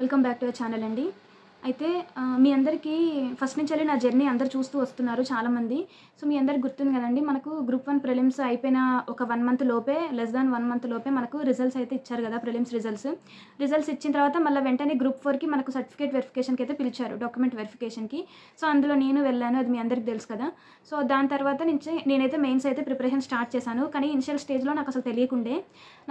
Welcome back to our channel అండి. అయితే మీ అందరికీ ఫస్ట్ నుంచి నా జర్నీ అందరూ చూస్తూ వస్తున్నారు చాలామంది. సో మీ అందరికి గుర్తుంది కదండి, మనకు గ్రూప్ 1 ప్రిలిమ్స్ అయిపోయిన ఒక 1 మంత్ లోపే, లెస్ దాన్ 1 మంత్ లోపే మనకు రిజల్ట్స్ అయితే ఇచ్చారు కదా, ప్రిలిమ్స్ రిజల్ట్స్ ఇచ్చిన తర్వాత మళ్ళీ వెంటనే గ్రూప్ 4కి మనకు సర్టిఫికేట్ వెరిఫికేషన్కి అయితే పిలిచారు, డాక్యుమెంట్ వెరిఫికేషన్కి. సో అందులో నేను వెళ్ళాను, అది మీ అందరికి తెలుసు కదా. సో దాని తర్వాత నుంచి నేనైతే మెయిన్స్ అయితే ప్రిపరేషన్ స్టార్ట్ చేశాను. కానీ ఇనిషియల్ స్టేజ్లో నాకు అసలు తెలియకుండే,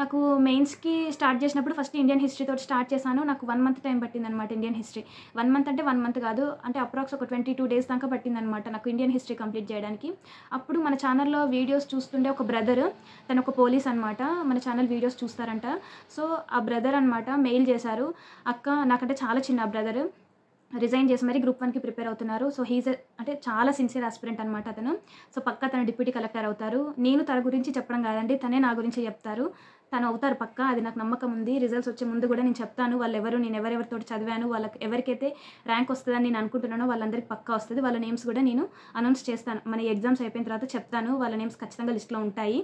నాకు మెయిన్స్కి స్టార్ట్ చేసినప్పుడు ఫస్ట్ ఇండియన్ హిస్టరీ తోటి స్టార్ట్ చేశాను. నాకు 1 మంత్ టైం పట్టింది అనమాట ఇండియన్ హిస్టరీ. 1 మంత్ అంటే 1 మంత్ కాదు, అంటే అప్రాక్స్ ఒక 22 డేస్ దాకా పట్టిందనమాట నాకు ఇండియన్ హిస్టరీ కంప్లీట్ చేయడానికి. అప్పుడు మన ఛానల్లో వీడియోస్ చూస్తుండే ఒక బ్రదర్, తను ఒక పోలీస్ అనమాట, మన ఛానల్ వీడియోస్ చూస్తారంట. సో ఆ బ్రదర్ అనమాట మెయిల్ చేశారు, అక్క నాకంటే చాలా చిన్న ఆ బ్రదర్ రిజైన్ చేసి మరి గ్రూప్ 1కి ప్రిపేర్ అవుతున్నారు. సో హీజ్ అంటే చాలా సిన్సియర్ ఆస్పిరెంట్ అనమాట అతను. సో పక్కా తను డిప్యూటీ కలెక్టర్ అవుతారు. నేను తన గురించి చెప్పడం కాదండి, తనే నా గురించి చెప్తారు, తను అవుతారు పక్కా, అది నాకు నమ్మకం ఉంది. రిజల్ట్స్ వచ్చే ముందు కూడా నేను చెప్తాను వాళ్ళు ఎవరు, నేను ఎవరెవరితో చదివాను, వాళ్ళకి ఎవరికైతే ర్యాంక్ వస్తుందని నేను అనుకుంటున్నానో వాళ్ళందరికీ పక్కా వస్తుంది. వాళ్ళ నేమ్స్ కూడా నేను అనౌన్స్ చేస్తాను, మన ఎగ్జామ్స్ అయిపోయిన తర్వాత చెప్తాను, వాళ్ళ నేమ్స్ ఖచ్చితంగా లిస్ట్లో ఉంటాయి.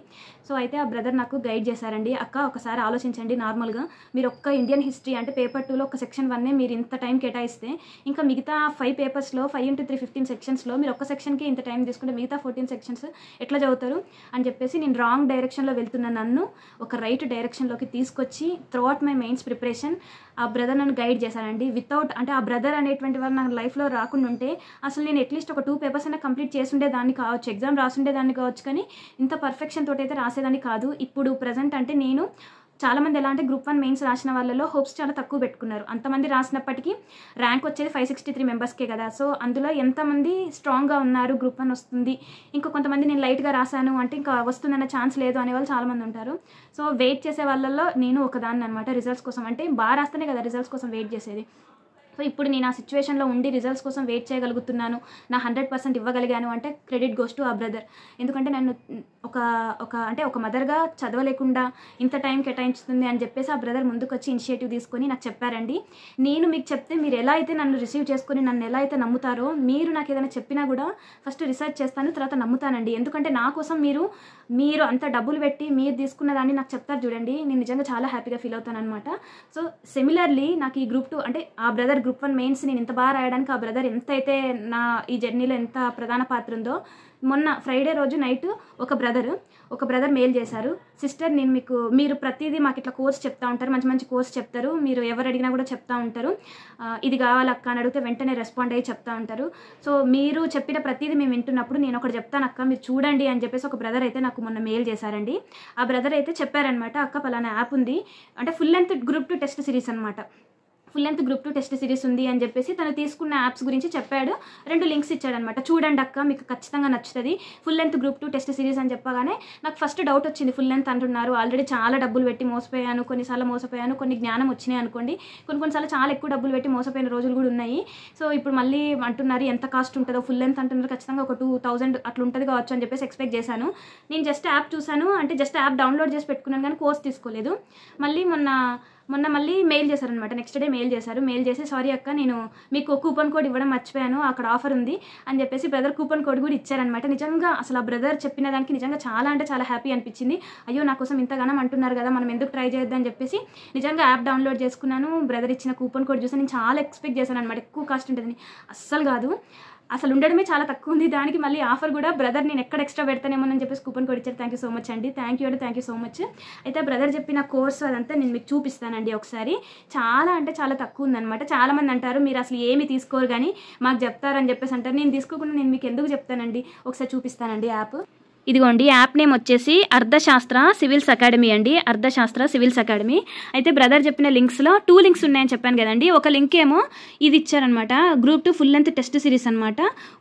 సో అయితే ఆ బ్రదర్ నాకు గైడ్ చేశారండి, అక్క ఒకసారి ఆలోచించండి, నార్మల్గా మీరు ఒక్క ఇండియన్ హిస్టరీ అంటే పేపర్ 2లో ఒక సెక్షన్ 1 మీరు ఇంత టైం కేటాయిస్తే, ఇంకా మిగతా 5 పేపర్స్లో 5x3 15 సెక్షన్స్లో మీరు ఒక్క సెక్షన్కి ఇంత టైం తీసుకుంటే మిగతా 14 సెక్షన్స్ ఎట్లా చదువుతారు అని చెప్పేసి, నేను రాంగ్ డైరెక్షన్లో వెళ్తున్న నన్ను ఒక రైట్ డైరెక్షన్లోకి తీసుకొచ్చి త్రూఅవుట్ మై మెయిన్స్ ప్రిపరేషన్ ఆ బ్రదర్ నన్ను గైడ్ చేశానండి. వితౌట్ అంటే ఆ బ్రదర్ అనేటువంటి వాళ్ళు నాకు లైఫ్లో రాకుండా ఉంటే అసలు నేను అట్లీస్ట్ ఒక 2 పేపర్స్ అయినా కంప్లీట్ చేసుండేదాన్ని కావచ్చు, ఎగ్జామ్ రాసుండేదాన్ని కావచ్చు, కానీ ఇంత పర్ఫెక్షన్ తోటి అయితే రాసేదాన్ని కాదు. ఇప్పుడు ప్రజెంట్ అంటే నేను చాలామంది ఎలా అంటే గ్రూప్ 1 మెయిన్స్ రాసిన వాళ్ళలో హోప్స్ చాలా తక్కువ పెట్టుకున్నారు. అంతమంది రాసినప్పటికీ ర్యాంక్ వచ్చేది 563 మెంబర్స్కే కదా. సో అందులో ఎంతమంది స్ట్రాంగ్గా ఉన్నారు, గ్రూప్ 1 వస్తుంది, ఇంకా కొంతమంది నేను లైట్గా రాశాను అంటే ఇంకా వస్తుందన్న ఛాన్స్ లేదు అనేవాళ్ళు చాలామంది ఉంటారు. సో వెయిట్ చేసే వాళ్ళల్లో నేను ఒకదాన్ని అనమాట, రిజల్ట్స్ కోసం. అంటే బాగా రాస్తేనే కదా రిజల్ట్స్ కోసం వెయిట్ చేసేది. సో ఇప్పుడు నేను ఆ సిచ్యువేషన్లో ఉండి రిజల్ట్స్ కోసం వెయిట్ చేయగలుగుతున్నాను, నా 100% ఇవ్వగలిగాను అంటే క్రెడిట్ గోస్ టు ఆ బ్రదర్. ఎందుకంటే నన్ను ఒక మదర్గా చదవలేకుండా ఇంత టైం కేటాయించుతుంది అని చెప్పేసి ఆ బ్రదర్ ముందుకు వచ్చి ఇనిషియేటివ్ తీసుకొని నాకు చెప్పారండి. నేను మీకు చెప్తే మీరు ఎలా అయితే నన్ను రిసీవ్ చేసుకొని నన్ను ఎలా అయితే నమ్ముతారో, మీరు నాకు ఏదైనా చెప్పినా కూడా ఫస్ట్ రిసర్చ్ చేస్తాను, తర్వాత నమ్ముతానండి. ఎందుకంటే నా కోసం మీరు అంత డబ్బులు పెట్టి మీరు తీసుకున్న దాన్ని నాకు చెప్తారు చూడండి, నేను నిజంగా చాలా హ్యాపీగా ఫీల్ అవుతాను అనమాట. సో సిమిలర్లీ నాకు ఈ గ్రూప్ 2 అంటే ఆ బ్రదర్ గ్రూప్ 1 మెయిన్స్ నేను ఇంత బాగా రాయడానికి ఆ బ్రదర్ ఎంతైతే నా ఈ జర్నీలో ఎంత ప్రధాన పాత్ర ఉందో, మొన్న ఫ్రైడే రోజు నైట్ ఒక బ్రదర్ మెయిల్ చేశారు, సిస్టర్ నేను మీరు ప్రతిదీ మాకు ఇట్లా కోర్స్ చెప్తా ఉంటారు, మంచి మంచి కోర్స్ చెప్తారు, మీరు ఎవరు అడిగినా కూడా చెప్తా ఉంటారు, ఇది కావాలక్క అని అడిగితే వెంటనే రెస్పాండ్ అయ్యి చెప్తా ఉంటారు. సో మీరు చెప్పిన ప్రతిదీ మేము వింటున్నప్పుడు నేను ఒకటి చెప్తాను అక్క, మీరు చూడండి అని చెప్పేసి ఒక బ్రదర్ అయితే నాకు మొన్న మెయిల్ చేశారండి. ఆ బ్రదర్ అయితే చెప్పారనమాట, అక్క పలానా యాప్ ఉంది అంటే full length group 2 test series అనమాట, full length group 2 test series ఉంది అని చెప్పేసి తను తీసుకున్న యాప్స్ గురించి చెప్పాడు. 2 లింక్స్ ఇచ్చాడనమాట, చూడండి అక్క మీకు ఖచ్చితంగా నచ్చుతుంది, full length group 2 test series అని చెప్పగానే నాకు ఫస్ట్ డౌట్ వచ్చింది, ఫుల్ లెంత్ అంటున్నారు, ఆల్రెడీ చాలా డబ్బులు పెట్టి మోసపోయాను, కొన్నిసార్లు మోసపోయాను, కొన్ని జ్ఞానం వచ్చినాయి అనుకోండి, కొన్నిసార్లు చాలా ఎక్కువ డబ్బులు పెట్టి మోసపోయిన రోజులు కూడా ఉన్నాయి. సో ఇప్పుడు మళ్ళీ అంటున్నారు ఎంత కాస్ట్ ఉంటుందో, ఫుల్ లెంత్ అంటున్నారు, ఖచ్చితంగా ఒక 2000 అట్లా ఉంటుంది కావచ్చు అని చెప్పేసి ఎక్స్పెక్ట్ చేశాను. నేను జస్ట్ యాప్ చూశాను, అంటే జస్ట్ యాప్ డౌన్లోడ్ చేసి పెట్టుకున్నాను కానీ కోర్స్ తీసుకోలేదు. మళ్ళీ మొన్న మళ్ళీ మెయిల్ చేశారనమాట, నెక్స్ట్ డే మెయిల్ చేసి సారీ అక్క నేను మీకు కూపన్ కోడ్ ఇవ్వడం మర్చిపోయాను, అక్కడ ఆఫర్ ఉంది అని చెప్పేసి బ్రదర్ కూపన్ కోడ్ కూడా ఇచ్చారనమాట. నిజంగా అసలు ఆ బ్రదర్ చెప్పిన దానికి నిజంగా చాలా అంటే చాలా హ్యాపీ అనిపించింది. అయ్యో నా కోసం ఇంతగానం అంటున్నారు కదా, మనం ఎందుకు ట్రై చేద్దామని చెప్పేసి నిజంగా యాప్ డౌన్లోడ్ చేసుకున్నాను. బ్రదర్ ఇచ్చిన కూపన్ కోడ్ చూసి నేను చాలా ఎక్స్పెక్ట్ చేశాను అనమాట, ఎక్కువ కాస్ట్ ఉంటుందని. అస్సలు కాదు, అసలు ఉండడమే చాలా తక్కువ ఉంది, దానికి మళ్ళీ ఆఫర్ కూడా బ్రదర్ నేను ఎక్కడ ఎక్స్ట్రా పెడతానేమోనని చెప్పేసి కూపన్ కోడ్ ఇచ్చారు. థ్యాంక్ యూ సో మచ్ అండి, థ్యాంక్ యూ సో మచ్. అయితే బ్రదర్ చెప్పిన కోర్స్ అదంతా నేను మీకు చూపిస్తానండి ఒకసారి. చాలా అంటే చాలా తక్కువ ఉందన్నమాట. చాలామంది అంటారు మీరు అసలు ఏమి తీసుకోరు కానీ మాకు చెప్తారని చెప్పేసి అంటారు, నేను తీసుకోకుండా నేను మీకు ఎందుకు చెప్తానండి, ఒకసారి చూపిస్తానండి యాప్. ఇదిగోండి యాప్ నేమ్ వచ్చేసి అర్థశాస్త్ర సివిల్స్ అకాడమీ అండి, అర్థశాస్త్ర సివిల్స్ అకాడమీ. అయితే బ్రదర్ చెప్పిన లింక్స్లో 2 లింక్స్ ఉన్నాయని చెప్పాను కదండి, ఒక లింక్ ఏమో ఇది ఇచ్చారనమాట, group 2 full length test series అనమాట.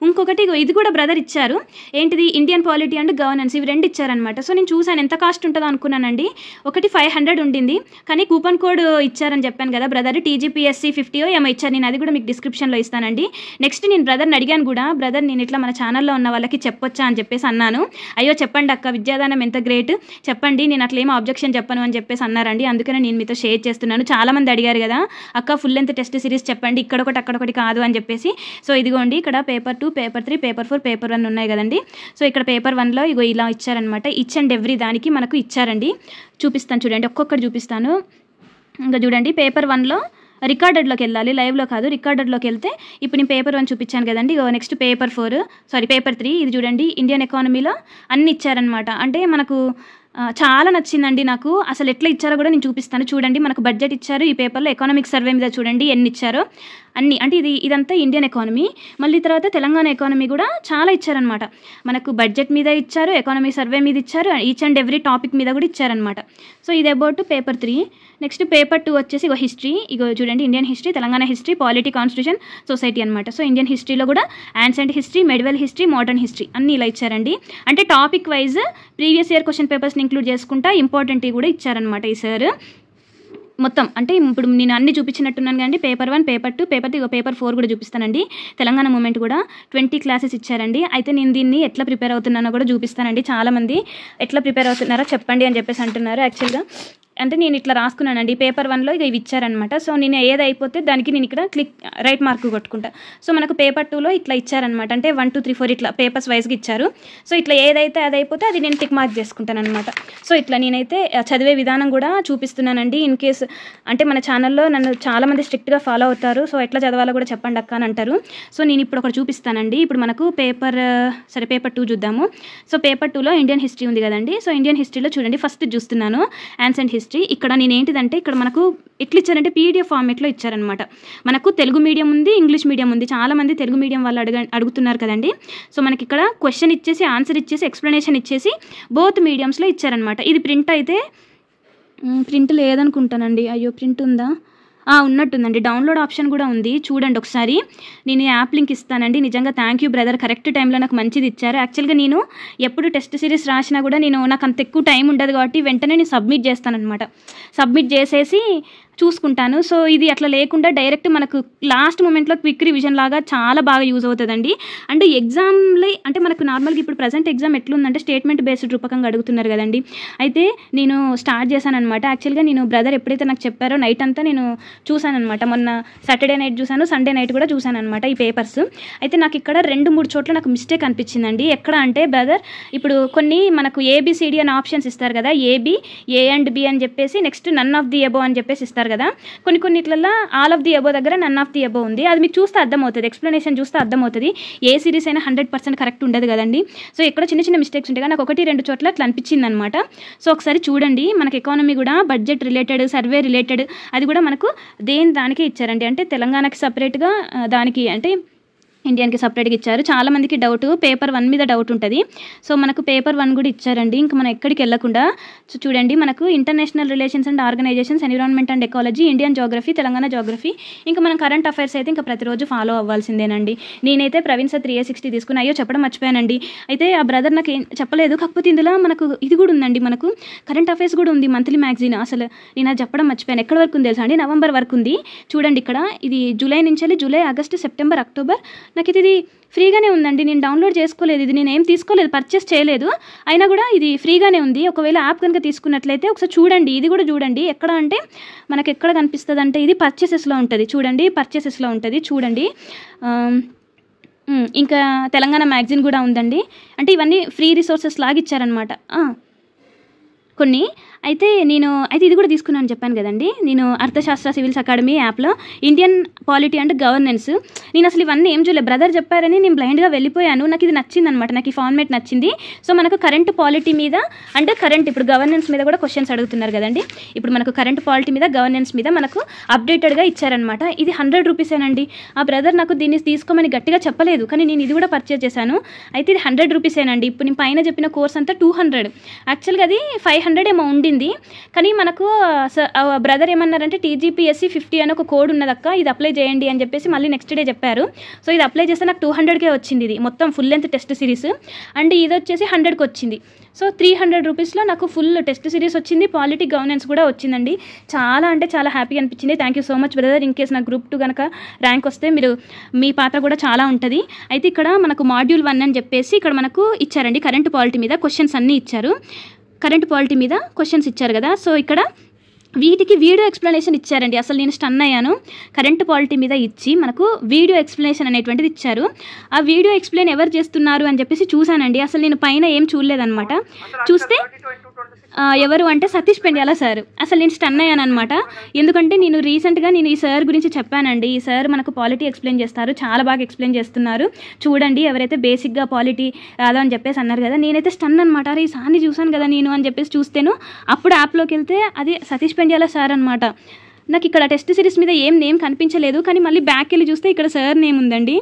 ఇంకొకటి ఇది కూడా బ్రదర్ ఇచ్చారు, ఏంటిది ఇండియన్ పాలిటీ అండ్ గవర్నెన్స్, ఇవి 2 ఇచ్చారనమాట. సో నేను చూసాను ఎంత కాస్ట్ ఉంటుందో అనుకున్నానండి, ఒకటి 500 ఉండింది, కానీ కూపన్ కోడ్ ఇచ్చారని చెప్పాను కదా బ్రదర్, TGPSC 50 ఏమో ఇచ్చారు, నేను అది కూడా మీకు డిస్క్రిప్షన్లో ఇస్తానండి. నెక్స్ట్ నేను బ్రదర్ని అడిగాను కూడా, బ్రదర్ నేను ఇట్లా మన ఛానల్లో ఉన్న వాళ్ళకి చెప్పొచ్చా అని చెప్పేసి అన్నాను. అయ్యో చెప్పండి అక్క, విద్యాదానం ఎంత గ్రేట్, చెప్పండి నేను అట్లా ఏమో ఆబ్జెక్షన్ చెప్పను అని చెప్పేసి అన్నారండి. అందుకనే నేను మీతో షేర్ చేస్తున్నాను. చాలామంది అడిగారు కదా అక్క ఫుల్ లెంత్ టెస్ట్ సిరీస్ చెప్పండి, ఇక్కడొకటి అక్కడొకటి కాదు అని చెప్పేసి. సో ఇదిగోండి ఇక్కడ పేపర్ 2, పేపర్ 3, పేపర్ 4, పేపర్ 1 ఉన్నాయి కదండి. సో ఇక్కడ పేపర్ 1లో ఇగో ఇలా ఇచ్చారనమాట, ఈచ్ అండ్ ఎవ్రీ దానికి మనకు ఇచ్చారండి. చూపిస్తాను చూడండి, ఒక్కొక్కటి చూపిస్తాను. ఇంకా చూడండి పేపర్ 1లో రికార్డెడ్లోకి వెళ్ళాలి, లైవ్లో కాదు, రికార్డెడ్లోకి వెళ్తే ఇప్పుడు నేను పేపర్ 1 చూపించాను కదండి. నెక్స్ట్ పేపర్ 3, ఇది చూడండి. ఇండియన్ ఎకానమీలో అన్ని ఇచ్చారనమాట. అంటే మనకు చాలా నచ్చిందండి నాకు. అసలు ఎట్లా ఇచ్చారో కూడా నేను చూపిస్తాను. చూడండి, మనకు బడ్జెట్ ఇచ్చారు. ఈ పేపర్లో ఎకనామిక్ సర్వే మీద చూడండి ఎన్ని ఇచ్చారో అన్ని. అంటే ఇదంతా ఇండియన్ ఎకానమీ. మళ్ళీ తర్వాత తెలంగాణ ఎకానమీ కూడా చాలా ఇచ్చారనమాట. మనకు బడ్జెట్ మీద ఇచ్చారు, ఎకానమీ సర్వే మీద ఇచ్చారు, ఈచ్ అండ్ ఎవ్రీ టాపిక్ మీద కూడా ఇచ్చారనమాట. సో ఇది అబౌట్ పేపర్ 3. నెక్స్ట్ పేపర్ 2 వచ్చేసి హిస్టరీ. చూడండి, Indian history, Telangana history, polity, constitution, society అనమాట. సో ఇండియన్ హిస్టరీలో కూడా ancient history, medieval history, modern history అన్ని ఇలా ఇచ్చారండి. అంటే topic wise previous year question పేపర్స్ని ఇంక్లూడ్ చేసుకుంటా ఇంపార్టెంట్ కూడా ఇచ్చారనమాట ఈ సార్ మొత్తం. అంటే ఇప్పుడు నేను అన్ని చూపించినట్టున్నాను కానీ పేపర్ 1, పేపర్ 2, పేపర్ 3, పేపర్ 4 కూడా చూపిస్తానండి. తెలంగాణ మూమెంట్ కూడా 20 క్లాసెస్ ఇచ్చారండి. అయితే నేను దీన్ని ఎట్లా ప్రిపేర్ అవుతున్నానో కూడా చూపిస్తానండి. చాలామంది ఎట్లా ప్రిపేర్ అవుతున్నారో చెప్పండి అని చెప్పేసి అంటున్నారు. యాక్చువల్గా అంటే నేను ఇట్లా రాసుకున్నానండి. పేపర్ 1లో ఇవి ఇచ్చారనమాట. సో నేను ఏది అయిపోతే దానికి నేను ఇక్కడ రైట్ మార్క్ కొట్టుకుంటా. సో మనకు పేపర్ 2లో ఇట్లా ఇచ్చారనమాట. అంటే 1, 2, 3, 4 ఇట్లా పేపర్స్ వైజ్గా ఇచ్చారు. సో ఇట్లా ఏదైతే అది అయిపోతే అది నేను టిక్ మార్క్ చేసుకుంటాను అనమాట. సో ఇట్లా నేనైతే చదివే విధానం కూడా చూపిస్తున్నానండి. ఇన్ కేస్ అంటే మన ఛానల్లో నన్ను చాలామంది స్ట్రిక్ట్గా ఫాలో అవుతారు. సో ఎట్లా చదవాలో కూడా చెప్పండి అక్క అని అంటారు. సో నేను ఇప్పుడు ఒకటి చూపిస్తానండి. ఇప్పుడు మనకు పేపర్ 2 చూద్దాము. సో పేపర్ 2లో ఇండియన్ హిస్టరీ ఉంది కదండి. సో ఇండియన్ హిస్టరీలో చూడండి, ఫస్ట్ చూస్తున్నాను యాన్సెంట్ హిస్టరీ. ఇక్కడ నేను ఏంటిదంటే ఇక్కడ మనకు ఎట్లా ఇచ్చారంటే పీడిఎఫ్ ఫార్మేట్లో ఇచ్చారనమాట. మనకు తెలుగు మీడియం ఉంది, ఇంగ్లీష్ మీడియం ఉంది. చాలామంది తెలుగు మీడియం వాళ్ళు అడుగుతున్నారు కదండి. సో మనకి ఇక్కడ క్వశ్చన్ ఇచ్చేసి, ఆన్సర్ ఇచ్చేసి, ఎక్స్ప్లెనేషన్ ఇచ్చేసి బోత్ మీడియంస్లో ఇచ్చారనమాట. ఇది ప్రింట్ అయితే ప్రింట్ లేదనుకుంటానండి. అయ్యో, ప్రింట్ ఉందా? ఉన్నట్టుందండి. డౌన్లోడ్ ఆప్షన్ కూడా ఉంది, చూడండి ఒకసారి. నేను యాప్ లింక్ ఇస్తానండి. నిజంగా థ్యాంక్ యూ బ్రదర్, కరెక్ట్ టైంలో నాకు మంచిది ఇచ్చారు. యాక్చువల్గా నేను ఎప్పుడు టెస్ట్ సిరీస్ రాసినా కూడా నాకు అంత ఎక్కువ టైం ఉండదు కాబట్టి వెంటనే నేను సబ్మిట్ చేస్తానన్నమాట. సబ్మిట్ చేసేసి చూసుకుంటాను. సో ఇది అట్లా లేకుండా డైరెక్ట్ మనకు లాస్ట్ మూమెంట్లో క్విక్ రివిజన్ లాగా చాలా బాగా యూజ్ అవుతుందండి. అంటే ఎగ్జామ్లో అంటే మనకు నార్మల్గా ఇప్పుడు ప్రజెంట్ ఎగ్జామ్ ఎట్లుందంటే స్టేట్మెంట్ బేస్డ్ రూపకంగా అడుగుతున్నారు కదండి. అయితే నేను స్టార్ట్ చేశాను అనమాట. యాక్చువల్గా నేను బ్రదర్ ఎప్పుడైతే నాకు చెప్పారో నైట్ అంతా నేను చూశాను అనమాట. మొన్న సాటర్డే నైట్ చూశాను, సండే నైట్ కూడా చూశాను అనమాట ఈ పేపర్స్. అయితే నాకు ఇక్కడ 2-3 చోట్ల నాకు మిస్టేక్ అనిపించిందండి. ఎక్కడ అంటే బ్రదర్ ఇప్పుడు కొన్ని మనకు ఏబిసిడి అని ఆప్షన్స్ ఇస్తారు కదా, ఏబి, ఏ అండ్ బి అని చెప్పేసి, next none of the above అని చెప్పేసి ఇస్తారు కదా. కొన్ని ఇట్లలో ఆల్ ఆఫ్ ది అబోవ్ దగ్గర నన్ ఆఫ్ ది అబోవ్ ఉంది. అది మీకు చూస్తే అర్థమవుతుంది, ఎక్స్ప్లెనేషన్ చూస్తే అర్థమవుతుంది. ఏ సిరీస్ అయినా 100% కరెక్ట్ ఉండదు కదండి. సో ఇక్కడ చిన్న మిస్టేక్స్ ఉంటాయి కానీ నాకు 1-2 చోట్ల అట్లా అనిపించింది అనమాట. సో ఒకసారి చూడండి, మనకి ఎకానమీ కూడా బడ్జెట్ రిలేటెడ్, సర్వే రిలేటెడ్ అది కూడా మనకు దానికే ఇచ్చారండి. అంటే తెలంగాణకి సపరేట్గా, దానికి అంటే ఇండియన్కి సపరేట్గా ఇచ్చారు. చాలామందికి డౌట్ పేపర్ 1 మీద డౌట్ ఉంటుంది. సో మనకు పేపర్ 1 కూడా ఇచ్చారండి. ఇంకా మనం ఎక్కడికి వెళ్ళకుండా చూడండి, మనకు international relations and organisations, environment and ecology, Indian geography, Telangana geography, ఇంకా మనం కరెంట్ అఫైర్స్ అయితే ఇంకా ప్రతిరోజు ఫాలో అవ్వాల్సిందేనండి. నేనైతే ప్రవీణ్ సార్ 360 తీసుకుని, అయ్యో చెప్పడం మర్చిపోయానండి. అయితే ఆ బ్రదర్ నాకు ఏం చెప్పలేదు. కాకపోతే ఇందులో మనకు ఇది కూడా ఉందండి, మనకు కరెంట్ అఫైర్స్ కూడా ఉంది, మంత్లీ మ్యాగజైన్. అసలు నేను అది చెప్పడం మర్చిపోయాను. ఎక్కడి వరకు ఉంది తెలుసా అండి? నవంబర్ వరకు ఉంది. చూడండి ఇక్కడ, ఇది జూలై నుంచి వెళ్ళి జూలై, ఆగస్టు, సెప్టెంబర్, అక్టోబర్. నాకు ఇది ఫ్రీగానే ఉందండి. నేను డౌన్లోడ్ చేసుకోలేదు, ఇది నేను ఏం తీసుకోలేదు, పర్చేస్ చేయలేదు. అయినా కూడా ఇది ఫ్రీగానే ఉంది. ఒకవేళ యాప్ కనుక తీసుకున్నట్లయితే ఒకసారి చూడండి, ఇది కూడా చూడండి. ఎక్కడ అంటే మనకు ఎక్కడ కనిపిస్తుంది అంటే ఇది పర్చేసెస్లో ఉంటుంది. చూడండి, పర్చేసెస్లో ఉంటుంది చూడండి. ఇంకా తెలంగాణ మ్యాగజైన్ కూడా ఉందండి. అంటే ఇవన్నీ ఫ్రీ రిసోర్సెస్ లాగా ఇచ్చారనమాట కొన్ని. అయితే ఇది కూడా తీసుకున్నాను చెప్పాను కదండి. నేను అర్థశాస్త్ర సివిల్స్ అకాడమీ యాప్లో ఇండియన్ పాలిటీ అండ్ గవర్నెన్స్, నేను అసలు ఇవన్నీ ఏం చూడలేదు, బ్రదర్ చెప్పారని నేను బ్లైండ్గా వెళ్ళిపోయాను. నాకు ఇది నచ్చింది అనమాట, నాకు ఈ ఫార్మేట్ నచ్చింది. సో మనకు కరెంట్ పాలిటీ మీద అంటే కరెంట్ ఇప్పుడు గవర్నెన్స్ మీద కూడా క్వశ్చన్స్ అడుగుతున్నారు కదండి. ఇప్పుడు మనకు కరెంట్ పాలిటీ మీద, గవర్నెన్స్ మీద మనకు అప్డేటెడ్గా ఇచ్చారనమాట. ఇది 100 రూపీసేనండి. ఆ బ్రదర్ నాకు దీన్ని తీసుకోమని గట్టిగా చెప్పలేదు, కానీ నేను ఇది కూడా పర్చేజ్ చేశాను. అయితే ఇది 100 రూపీసేనండి. ఇప్పుడు నేను పైన చెప్పిన కోర్స్ అంతా 200. యాక్చువల్గా అది 500 ఏమో ఉండింది. కానీ మనకు బ్రదర్ ఏమన్నారంటే TGPSC 50 అని ఒక కోడ్ ఉన్నదక్క, ఇది అప్లై చేయండి అని చెప్పేసి మళ్ళీ నెక్స్ట్ డే చెప్పారు. సో ఇది అప్లై చేస్తే నాకు 200కే వచ్చింది. ఇది మొత్తం full length test series. And ఇది వచ్చేసి 100కి వచ్చింది. సో 300 రూపీస్లో నాకు ఫుల్ టెస్ట్ సిరీస్ వచ్చింది, పాలిటీ గవర్నెన్స్ కూడా వచ్చిందండి. చాలా అంటే చాలా హ్యాపీగా అనిపించింది. Thank you so much brother. In case నాకు గ్రూప్ 2 కనుక ర్యాంక్ వస్తే మీ పాత్ర కూడా చాలా ఉంటుంది. అయితే ఇక్కడ మనకు మాడ్యూల్ 1 అని చెప్పేసి ఇక్కడ మనకు ఇచ్చారండి. కరెంట్ పాలిటీ మీద క్వశ్చన్స్ అన్నీ ఇచ్చారు. కరెంట్ పాలిటీ మీద క్వశ్చన్స్ ఇచ్చారు కదా. సో ఇక్కడ వీటికి వీడియో ఎక్స్ప్లెనేషన్ ఇచ్చారండి. అసలు నేను స్టన్ అయ్యాను. కరెంట్ పాలిటీ మీద ఇచ్చి మనకు వీడియో ఎక్స్ప్లెనేషన్ అనేటువంటిది ఇచ్చారు. ఆ వీడియో ఎక్స్ప్లెయిన్ ఎవరు చేస్తున్నారు అని చెప్పేసి చూశానండి. అసలు నేను పైన ఏం చూడలేదన్నమాట. చూస్తే ఎవరు అంటే సతీష్ పెండ్యాల సార్. అసలు నేను స్టన్ అయ్యాను అనమాట. ఎందుకంటే నేను రీసెంట్గా ఈ సార్ గురించి చెప్పానండి. ఈ సార్ మనకు పాలిటీ ఎక్స్ప్లెయిన్ చేస్తారు, చాలా బాగా ఎక్స్ప్లెయిన్ చేస్తున్నారు, చూడండి ఎవరైతే బేసిక్గా పాలిటీ రాదా అని చెప్పేసి అన్నారు కదా. నేనైతే స్టన్ అనమాట. అరే ఈ సార్ని చూసాను కదా నేను అని చెప్పేసి చూస్తేను అప్పుడు యాప్లోకి వెళ్తే అది సతీష్ పెండ్యాల సార్ అనమాట. నాకు ఇక్కడ టెస్ట్ సిరీస్ మీద ఏం నేమ్ కనిపించలేదు, కానీ మళ్ళీ బ్యాక్ వెళ్ళి చూస్తే ఇక్కడ సార్ నేమ్ ఉందండి,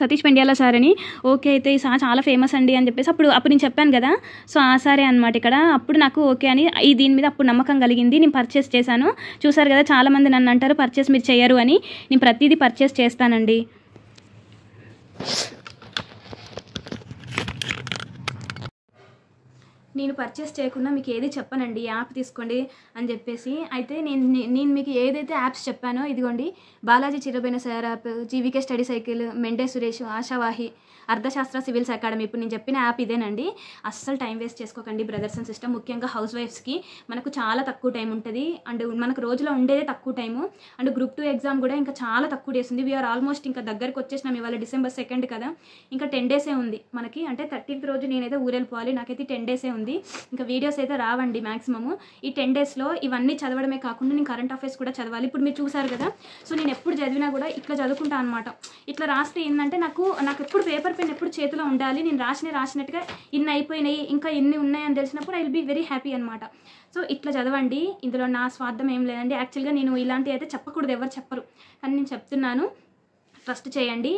సతీష్ పెండ్యాల సార్ అని. ఓకే అయితే ఈ సార్ చాలా ఫేమస్ అండి అని చెప్పేసి అప్పుడు నేను చెప్పాను కదా, సో ఆ సారే అనమాట ఇక్కడ. అప్పుడు నాకు ఓకే అని దీని మీద అప్పుడు నమ్మకం కలిగింది. నేను పర్చేస్ చేశాను. చూసారు కదా, చాలామంది నన్ను అంటారు పర్చేస్ మీరు చేయరు అని. నేను ప్రతిదీ పర్చేస్ చేస్తానండి. నేను పర్చేస్ చేయకుండా మీకు ఏది చెప్పనండి, యాప్ తీసుకోండి అని చెప్పేసి. అయితే నేను మీకు ఏదైతే యాప్స్ చెప్పానో ఇదిగోండి, Balaji Chirabaina sir app, GVK study circle, Mende Suresh, Ashavahi, Arthashastra civils academy, ఇప్పుడు నేను చెప్పిన యాప్ ఇదేనండి. అస్సలు టైం వేస్ట్ చేసుకోకండి బ్రదర్స్ అండ్ సిస్టర్. ముఖ్యంగా హౌస్ వైఫ్స్కి మనకు చాలా తక్కువ టైం ఉంటుంది, అండ్ మనకు రోజులో ఉండేదే తక్కువ టైము, అండ్ గ్రూప్ 2 ఎగ్జామ్ కూడా ఇంకా చాలా తక్కువ డేస్ ఉంది. వీఆర్ ఆల్మోస్ట్ ఇంకా దగ్గరికి వచ్చేసినాం. ఇవాళ December 2 కదా, ఇంకా 10 డేసే ఉంది మనకి. అంటే 13th రోజు నేనైతే ఊరెళ్ళిపోవాలి, నాకైతే 10 డేసే ఉంది. ఇంకా వీడియోస్ అయితే రావండి మ్యాక్సిమము. ఈ 10 డేస్లో ఇవన్నీ చదవడమే కాకుండా నేను కరెంట్ అఫైర్స్ కూడా చదవాలి. ఇప్పుడు మీరు చూసారు కదా, సో నేను ఎప్పుడు చదివినా కూడా ఇట్లా చదువుకుంటాను అనమాట. ఇట్లా రాస్తే ఏంటంటే నాకు ఎప్పుడు పేపర్ పెన్ ఎప్పుడు చేతిలో ఉండాలి. నేను రాసినట్టుగా ఇన్ని అయిపోయినాయి, ఇంకా ఎన్ని ఉన్నాయని తెలిసినప్పుడు I will be very happy అనమాట. సో ఇట్లా చదవండి. ఇందులో నా స్వార్థం ఏం లేదండి. యాక్చువల్గా నేను ఇలాంటివి అయితే చెప్పకూడదు, ఎవరు చెప్పరు, కానీ నేను చెప్తున్నాను. ట్రస్ట్ చేయండి.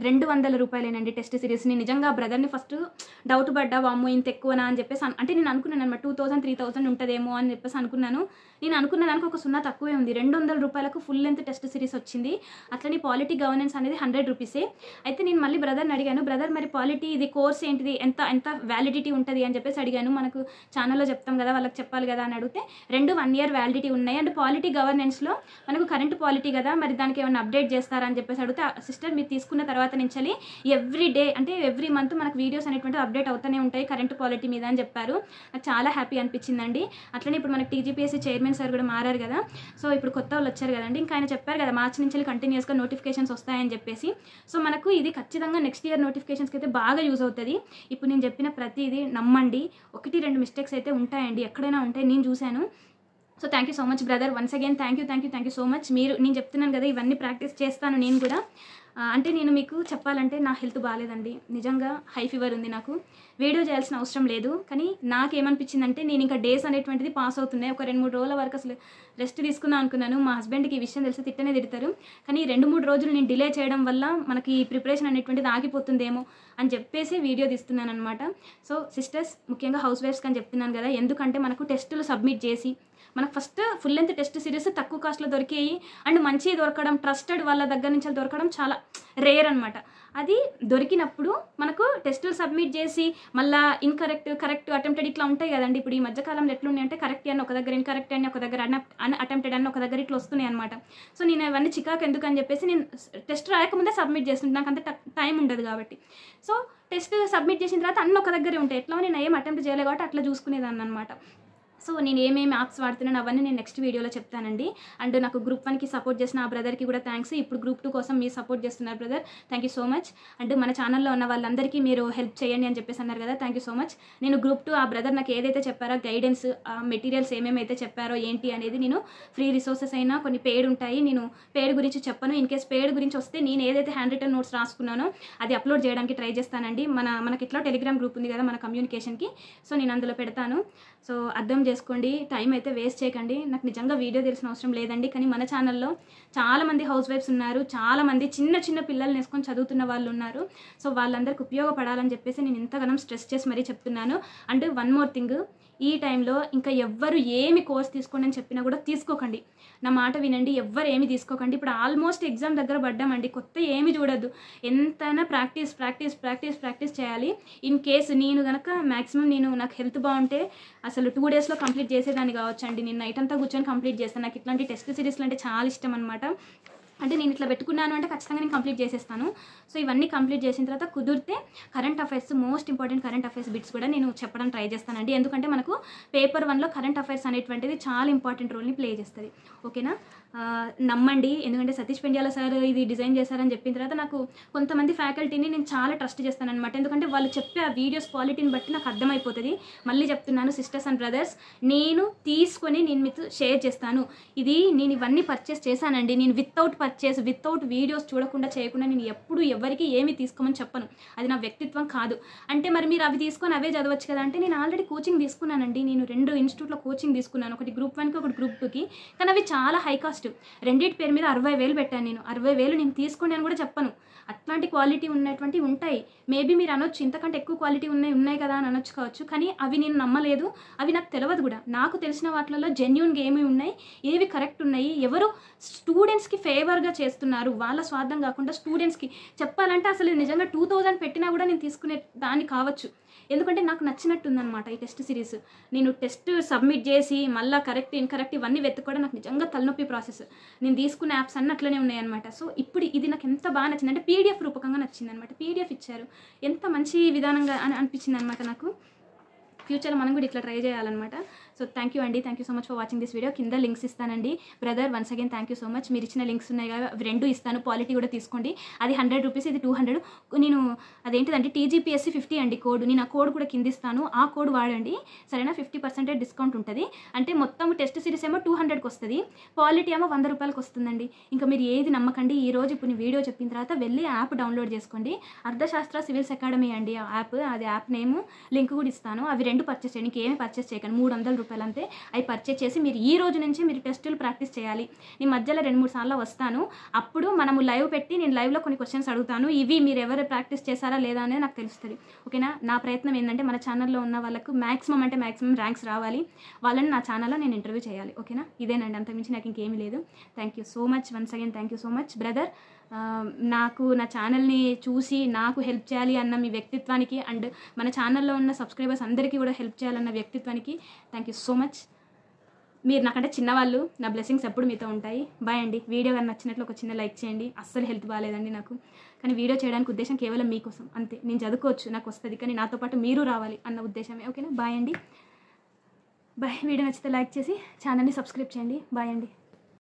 200 రూపాయలేనండి టెస్ట్ సిరీస్. నేను నిజంగా బ్రదర్ని ఫస్ట్ డౌట్ పడ్డా, వామ్మో ఇంత ఎక్కువనా అని చెప్పేసి. అంటే నేను అనుకున్నాను అనమాట 2000 3000 ఉంటుందేమో అని చెప్పేసి అనుకున్నాను. నేను అనుకున్న దానికి ఒక 0 తక్కువే ఉంది. 200 రూపాయలకు ఫుల్ లెంత్ టెస్ట్ సిరీస్ వచ్చింది. అట్లనే పాలిటీ గవర్నెన్స్ అనేది 100 రూపీసే. అయితే నేను మళ్ళీ బ్రదర్ని అడిగాను, బ్రదర్ మరి పాలిటీ ఇది కోర్స్ ఏంటిది, ఎంత వ్యాలిడిటీ ఉంటుంది అని చెప్పేసి అడిగాను. మనకు ఛానల్లో చెప్తాం కదా, వాళ్ళకి చెప్పాలి కదా అని అడిగితే 2 1 year వ్యాలిడిటీ ఉన్నాయి. అండ్ పాలిటీ గవర్నెన్స్లో మనకు కరెంట్ పాలిటీ కదా, మరి దానికి ఏమైనా అప్డేట్ చేస్తారా అని చెప్పేసి అడిగితే, సిస్టర్ మీరు తీసుకున్న తర్వాత నుంచి ఎవ్రీ డే అంటే ఎవ్రీ మంత్ మనకు వీడియోస్ అనేటువంటి అప్డేట్ అవుతూనే ఉంటాయి కరెంట్ పాలిటీ మీద అని చెప్పారు. నాకు చాలా హ్యాపీ అనిపించిందండి. అట్లనే ఇప్పుడు మనకి TGPSC చైర్మన్ సార్ కూడా మారారు కదా, సో ఇప్పుడు కొత్త వాళ్ళు వచ్చారు కదండి. ఇంకా ఆయన చెప్పారు కదా మార్చి నుంచి కంటిన్యూస్గా నోటిఫికేషన్స్ వస్తాయని చెప్పేసి. సో మనకు ఇది ఖచ్చితంగా నెక్స్ట్ ఇయర్ నోటిఫికేషన్స్కి అయితే బాగా యూజ్ అవుతుంది. ఇప్పుడు నేను చెప్పిన ప్రతిదీ నమ్మండి. 1-2 మిస్టేక్స్ అయితే ఉంటాయండి, ఎక్కడైనా ఉంటాయి, నేను చూశాను. So thank you so much brother, once again thank you so much. నేను చెప్తున్నాను కదా, ఇవన్నీ ప్రాక్టీస్ చేస్తాను నేను కూడా. అంటే నేను మీకు చెప్పాలంటే నా హెల్త్ బాగాలేదండి, నిజంగా హై ఫీవర్ ఉంది. నాకు వీడియో చేయాల్సిన అవసరం లేదు, కానీ నాకేమనిపించిందంటే నేను ఇంకా డేస్ అనేటువంటిది పాస్ అవుతున్నాయి. ఒక 2-3 రోజుల వరకు అసలు రెస్ట్ తీసుకుందాం అనుకున్నాను. మా హస్బెండ్కి ఈ విషయం తెలిసి తిట్టనే తిడతారు, కానీ 2-3 రోజులు నేను డిలే చేయడం వల్ల మనకి ఈ ప్రిపరేషన్ అనేటువంటిది ఆగిపోతుందేమో అని చెప్పేసి వీడియో తీస్తున్నాను అనమాట. సో సిస్టర్స్, ముఖ్యంగా హౌస్ వైఫ్స్కి అని చెప్తున్నాను కదా, ఎందుకంటే మనకు టెస్టులు సబ్మిట్ చేసి మనకు first full length test series తక్కువ కాస్ట్లో దొరికాయి, అండ్ మంచి దొరకడం, ట్రస్టెడ్ వాళ్ళ దగ్గర నుంచి దొరకడం చాలా రేర్ అనమాట. అది దొరికినప్పుడు మనకు టెస్టులు సబ్మిట్ చేసి మళ్ళీ కరెక్ట్ అటెంప్టెడ్ ఇట్లా ఉంటాయి కదండి. ఇప్పుడు ఈ మధ్యకాలంలో ఎట్లున్నాయి అంటే కరెక్ట్ అని ఒక దగ్గర, ఇన్కరెక్ట్ అని ఒక దగ్గర, అటెంప్టెడ్ అని ఒక దగ్గర ఇట్లా వస్తున్నాయి అనమాట. సో నేను అవన్నీ చికాకు ఎందుకు అని చెప్పేసి నేను టెస్ట్ రాయకముందే సబ్మిట్ చేస్తుంటాను, నాకు అంత టైం ఉండదు కాబట్టి. సో టెస్ట్ సబ్మిట్ చేసిన తర్వాత అన్నీ ఒక దగ్గరే ఉంటాయి. ఎట్లా నేను ఏం అటెంప్ట్ చేయలేదు కాబట్టి అట్లా చూసుకునేదాన్ని అనమాట. సో నేను ఏమేమి యాప్స్ వాడుతున్నాను అవన్నీ నేను నెక్స్ట్ వీడియోలో చెప్తానండి. అండ్ నాకు గ్రూప్ 1కి సపోర్ట్ చేసిన ఆ బ్రదర్కి కూడా థ్యాంక్స్. ఇప్పుడు గ్రూప్ 2 కోసం మీరు సపోర్ట్ చేస్తున్నారు brother, thank you so much. And మన ఛానల్లో ఉన్న వాళ్ళందరికీ మీరు హెల్ప్ చేయండి అని చెప్పేసి అన్నారు కదా, థ్యాంక్ యూ సో మచ్. నేను గ్రూప్ 2 ఆ బ్రదర్ నాకు ఏదైతే చెప్పారో గైడెన్స్, మెటీరియల్స్ ఏమేమైతే చెప్పారో ఏంటి అనేది, నేను ఫ్రీ రిసోర్సెస్ అయినా కొన్ని పెయిడ్ ఉంటాయి, నేను పెయిడ్ గురించి చెప్పను. ఇన్ కేస్ పెయిడ్ గురించి వస్తే నేను ఏదైతే హ్యాండ్ రిటన్ నోట్స్ రాసుకున్నానో అది అప్లోడ్ చేయడానికి ట్రై చేస్తానండి. మనకి ఇట్లా టెలిగ్రామ్ గ్రూప్ ఉంది కదా మన కమ్యూనికేషన్కి, సో నేను అందులో పెడతాను. సో అర్థం చేసుకోండి, టైం అయితే వేస్ట్ చేయకండి. నాకు నిజంగా వీడియో తెలిసిన అవసరం లేదండి, కానీ మన ఛానల్లో చాలామంది హౌస్ వైఫ్స్ ఉన్నారు, చాలామంది చిన్న పిల్లల్ని వేసుకొని చదువుతున్న వాళ్ళు ఉన్నారు. సో వాళ్ళందరికీ ఉపయోగపడాలని చెప్పేసి నేను ఇంతగానం స్ట్రెస్ చేసి మరీ చెప్తున్నాను. అండ్ వన్ మోర్ థింగ్, ఈ టైంలో ఇంకా ఎవ్వరు ఏమి కోర్స్ తీసుకోండి అని చెప్పినా కూడా తీసుకోకండి. నా మాట వినండి, ఎవ్వరు ఏమి తీసుకోకండి. ఇప్పుడు ఆల్మోస్ట్ ఎగ్జామ్ దగ్గర పడ్డామండి, కొత్త ఏమి చూడొద్దు. ఎంతైనా ప్రాక్టీస్ చేయాలి. ఇన్ కేసు నేను కనుక మ్యాక్సిమం నాకు హెల్త్ బాగుంటే అసలు 2 డేస్లో కంప్లీట్ చేసేదాన్ని కావచ్చు అండి. నేను నైట్ అంతా కూర్చొని కంప్లీట్ చేస్తాను. నాకు ఇట్లాంటి టెస్ట్ సిరీస్లు అంటే చాలా ఇష్టం అనమాట. అంటే నేను ఇట్లా పెట్టుకున్నాను అంటే ఖచ్చితంగా నేను కంప్లీట్ చేసేస్తాను. సో ఇవన్నీ కంప్లీట్ చేసిన తర్వాత కుదిరితే current affairs, most important current affairs bits కూడా నేను చెప్పడం ట్రై చేస్తానండి. ఎందుకంటే మనకు పేపర్ 1లో కరెంట్ అఫైర్స్ అనేటువంటిది చాలా ఇంపార్టెంట్ రోల్ని ప్లే చేస్తుంది. ఓకేనా? నమ్మండి. ఎందుకంటే సతీష్ పెండ్యాల సార్ ఇది డిజైన్ చేశారని చెప్పిన తర్వాత నాకు కొంతమంది ఫ్యాకల్టీని నేను చాలా ట్రస్ట్ చేస్తాననమాట. ఎందుకంటే వాళ్ళు చెప్పే ఆ వీడియోస్ క్వాలిటీని బట్టి నాకు అర్థమైపోతుంది. మళ్ళీ చెప్తున్నాను సిస్టర్స్ అండ్ బ్రదర్స్, నేను తీసుకొని నేను మీతో షేర్ చేస్తాను. నేను ఇవన్నీ పర్చేస్ చేశానండి. నేను వితౌట్ వీడియోస్ చూడకుండా చేయకుండా నేను ఎప్పుడు ఎవరికి ఏమి తీసుకోమని చెప్పను. అది నా వ్యక్తిత్వం కాదు. అంటే మరి మీరు అవి తీసుకొని అవే చదవచ్చు కదా అంటే, నేను ఆల్రెడీ కోచింగ్ తీసుకున్నానండి. నేను 2 ఇన్స్టిట్యూట్లో కోచింగ్ తీసుకున్నాను. ఒకటి గ్రూప్ 1కి, ఒకటి గ్రూప్ 2కి. కానీ అవి చాలా హై కాస్ట్. రెండిటి పేరు మీద 60,000 పెట్టాను నేను. 60,000 నేను తీసుకోండి అని కూడా చెప్పను. అట్లాంటి క్వాలిటీ ఉన్నటువంటివి ఉంటాయి. మేబీ మీరు అనొచ్చు ఇంతకంటే ఎక్కువ క్వాలిటీ ఉన్నాయి కదా అని అనొచ్చు కావచ్చు. కానీ అవి నేను నమ్మలేదు. అవి నాకు తెలియదు కూడా. నాకు తెలిసిన వాటిలలో జెన్యూన్గా ఏమి ఉన్నాయి, ఏవి కరెక్ట్ ఉన్నాయి, ఎవరు స్టూడెంట్స్కి ఫేవర్గా చేస్తున్నారు, వాళ్ళ స్వార్థం కాకుండా స్టూడెంట్స్కి చెప్పాలంటే అసలు నిజంగా 2000 పెట్టినా కూడా నేను తీసుకునే దాన్ని కావచ్చు. ఎందుకంటే నాకు నచ్చినట్టుందనమాట ఈ టెస్ట్ సిరీస్. నేను టెస్ట్ సబ్మిట్ చేసి మళ్ళీ కరెక్ట్ ఇన్కరెక్ట్ ఇవన్నీ వెతుక్కోవడం నాకు నిజంగా తలనొప్పి ప్రాసెస్. నేను తీసుకున్న యాప్స్ అన్నీ అట్లనే ఉన్నాయన్నమాట. సో ఇప్పుడు ఇది నాకు ఎంత బాగా నచ్చింది అంటే పీడిఎఫ్ రూపకంగా నచ్చింది అనమాట. పీడిఎఫ్ ఇచ్చారు, ఎంత మంచి విధానంగా అనిపించింది అనమాట నాకు. ఫ్యూచర్లో మనం కూడా ఇట్లా ట్రై చేయాలన్నమాట. సో థ్యాంక్ యూ అండి. Thank you so much for watching this video. కింద లింక్స్ ఇస్తానండి brother. Once again thank you so much. మీరు ఇచ్చిన లింక్స్ ఉన్నాయి కదా, అవి 2 ఇస్తాను. పాలిటీ కూడా తీసుకోండి. అది 100 రూపీస్, ఇది 200. నేను అదేంటిదంటే TGPSC 50 అండి కోడ్. నేను ఆ కోడ్ కూడా కింద ఇస్తాను. ఆ కోడ్ వాడండి సరేనా. 50% డిస్కౌంట్ ఉంటుంది. అంటే మొత్తం టెస్ట్ సిరీస్ ఏమో 200కి వస్తుంది, పాలిటీ ఏమో 100 రూపాయలకి వస్తుందండి. ఇంకా మీరు ఏది నమ్మకండి. ఈ రోజు ఇప్పుడు నేను వీడియో చెప్పిన తర్వాత వెళ్ళి యాప్ డౌన్లోడ్ చేసుకోండి. అర్థశాస్త్ర సివిల్స్ అకాడమీ అండి ఆ యాప్. అది యాప్ నేమ్ లింక్ కూడా ఇస్తాను. అవి 2 పర్చేస్ చేయండి. ఇంకేమీ పర్చేస్ చేయకండి. 300 రూపాయలు అంతే. అవి పర్చేస్ చేసి మీరు ఈ రోజు నుంచి మీరు టెస్టులు ప్రాక్టీస్ చేయాలి. నేను మధ్యలో 2-3 సార్లు వస్తాను. అప్పుడు మనము లైవ్ పెట్టి నేను లైవ్లో కొన్ని క్వశ్చన్స్ అడుగుతాను. ఇవి మీరు ఎవరు ప్రాక్టీస్ చేశారా లేదా అనేది నాకు తెలుస్తుంది. ఓకేనా. నా ప్రయత్నం ఏంటంటే మన ఛానల్లో ఉన్న వాళ్ళకు మ్యాక్సిమం ర్యాంక్స్ రావాలి. వాళ్ళని నా ఛానల్లో నేను ఇంటర్వ్యూ చేయాలి. ఓకేనా. ఇదేనండి, అంతకుమించి నాకు ఇంకేమీ లేదు. Thank you so much. Once again thank you so much brother. నాకు నా ఛానల్ని చూసి నాకు హెల్ప్ చేయాలి అన్న మీ వ్యక్తిత్వానికి అండ్ మన ఛానల్లో ఉన్న సబ్స్క్రైబర్స్ అందరికీ కూడా హెల్ప్ చేయాలన్న వ్యక్తిత్వానికి థ్యాంక్ యూ సో మచ్. మీరు నాకంటే చిన్నవాళ్ళు. నా బ్లెస్సింగ్స్ ఎప్పుడు మీతో ఉంటాయి. బాయ్ అండి. వీడియో కానీ నచ్చినట్లు ఒక చిన్న లైక్ చేయండి. అస్సలు హెల్త్ బాగాలేదండి నాకు, కానీ వీడియో చేయడానికి ఉద్దేశం కేవలం మీకోసం అంతే. నేను చదువుకోవచ్చు, నాకు వస్తుంది, కానీ నాతో పాటు మీరు రావాలి అన్న ఉద్దేశమే. ఓకేనా. బాయ్ అండి. బాయ్. వీడియో నచ్చితే లైక్ చేసి ఛానల్ని సబ్స్క్రైబ్ చేయండి. బాయ్ అండి.